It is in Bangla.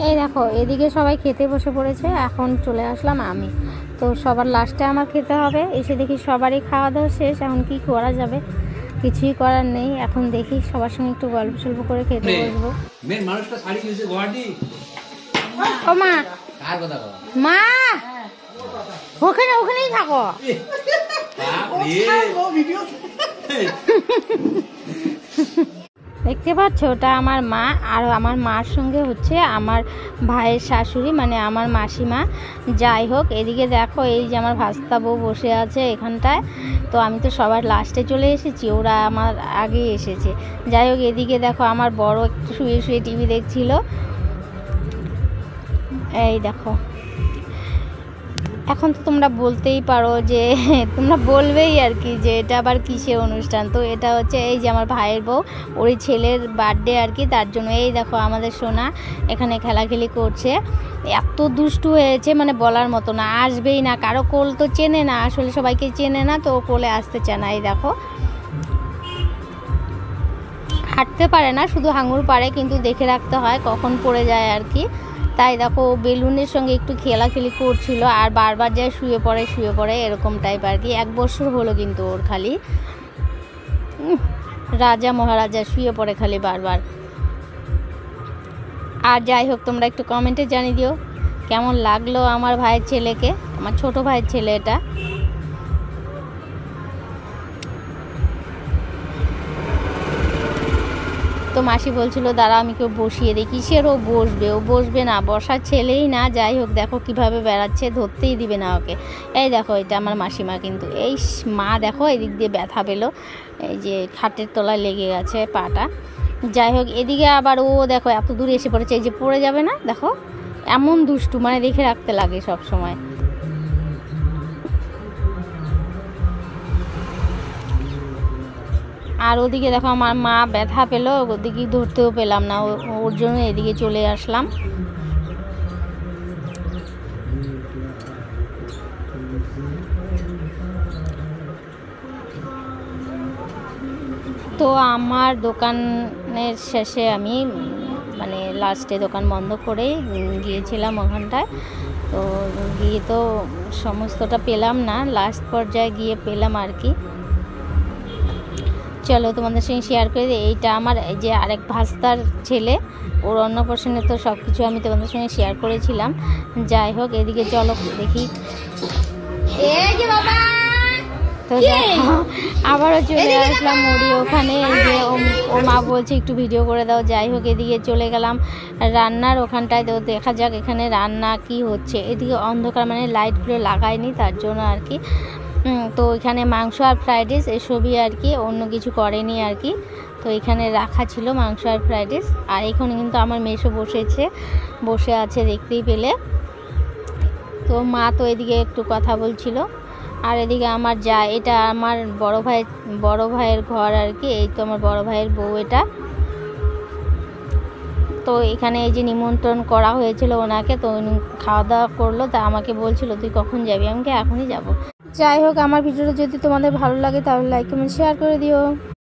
এই দেখো এদিকে সবাই খেতে বসে পড়েছে, এখন চলে আসলাম আমি। তো সবার লাস্টে আমার খেতে হবে। এসে দেখি সবারই খাওয়া দাওয়া শেষ। এখন কি করা যাবে, কিছুই করার নেই। এখন দেখি সবার সঙ্গে একটু গল্প সল্প করে খেতে বসবো। ও মা, মা ওখানেই থাকো। দেখতে পাচ্ছ ওটা আমার মা, আর আমার মার সঙ্গে হচ্ছে আমার ভাইয়ের শাশুড়ি, মানে আমার মাসিমা। যাই হোক, এদিকে দেখো এই যে আমার ভাস্তা বউ বসে আছে এখানটায়। তো আমি তো সবার লাস্টে চলে এসেছি, ওরা আমার আগে এসেছে। যাই হোক, এদিকে দেখো আমার বড় একটু শুয়ে শুয়ে টিভি দেখছিল। এই দেখো, এখন তো তোমরা বলতেই পারো যে তোমরা বলবেই আর কি যে এটা আবার কিসের অনুষ্ঠান। তো এটা হচ্ছে এই যে আমার ভাইয়ের বউ, ওরই ছেলের বার্থডে আর কি, তার জন্য। এই দেখো আমাদের সোনা এখানে খেলাখেলি করছে। এত দুষ্টু হয়েছে মানে বলার মতো না, আসবেই না। কারো কোল তো চেনে না, আসলে সবাইকে চেনে না, তো কোলে আসতে চায় না। এই দেখো, হাঁটতে পারে না, শুধু হাঙুর পারে, কিন্তু দেখে রাখতে হয় কখন পড়ে যায় আর কি। তাই দেখো বেলুনের সঙ্গে একটু খেলাখেলি করছিল, আর বারবার যায় শুয়ে পড়ে এরকম টাইপ আর কি। 1 বছর হলো কিন্তু ওর, খালি রাজা মহারাজা শুয়ে পড়ে খালি বারবার। আর যাই হোক, তোমরা একটু কমেন্টে জানিয়ে দিও কেমন লাগলো আমার ভাইয়ের ছেলেকে, আমার ছোট ভাইয়ের ছেলে এটা। তো মাসি বলছিল দাঁড়া আমি কেউ বসিয়ে দিই। কিসের ও বসবে না, বসার ছেলেই না। যাই হোক, দেখো কিভাবে বেড়াচ্ছে, ধরতেই দিবে না ওকে। এই দেখো এটা আমার মাসিমা কিন্তু। এই মা দেখো এদিক দিয়ে ব্যথা পেলো, এই যে খাটের তলায় লেগে গেছে পাটা। যাই হোক, এদিকে আবার ও দেখো এত দূরে এসে পড়েছে, এই যে পড়ে যাবে না, দেখো এমন দুষ্টু, মানে দেখে রাখতে লাগে সব সময়। আর ওদিকে দেখো আমার মা ব্যথা পেলো, ওদিকে ধরতেও পেলাম না, ওর জন্য এদিকে চলে আসলাম। তো আমার দোকানের শেষে আমি মানে লাস্টে দোকান বন্ধ করেই গিয়েছিলাম ওখানটায়। তো গিয়ে তো সমস্তটা পেলাম না, লাস্ট পর্যায়ে গিয়ে পেলাম আর কি। চলো তোমাদের সঙ্গে শেয়ার করে দিই। এইটা আমার এই যে আরেক ভাস্তার ছেলে, ওর অন্নপ্রাশনে তো সব কিছু আমি তোমাদের সঙ্গে শেয়ার করেছিলাম। যাই হোক, এদিকে চলো দেখি। তো দেখো আবারও চলে আসলাম মুড়ি ওখানে। এই যে ওর মা বলছে একটু ভিডিও করে দাও। যাই হোক, এদিকে চলে গেলাম রান্নার ওখানটায়। তো দেখা যাক এখানে রান্না কি হচ্ছে। এদিকে অন্ধকার, মানে লাইটগুলো লাগায়নি তার জন্য আর কি। তো এখানে মাংস আর ফ্রাইড রাইস এসবই আর কি, অন্য কিছু করেনি আর কি। তো এখানে রাখা ছিল মাংস আর ফ্রাইড রাইস। আর এখানে কিন্তু আমার মেসো বসে আছে দেখতেই পেলে। তো মা তো এদিকে একটু কথা বলছিল। আর এদিকে আমার যা, এটা আমার বড় ভাইয়ের ঘর আর কি। এই তো আমার বড় ভাইয়ের বউ এটা। তো এখানে এই যে নিমন্ত্রণ করা হয়েছিল ওনাকে, তো উনি খাওয়া দাওয়া করলো। তা আমাকে বলছিল তুই কখন যাবি, আমাকে এখনই যাব। যাই হোক, আমার ভিডিওটা যদি তোমাদের ভালো লাগে তাহলে লাইক কমেন্ট শেয়ার করে দিও।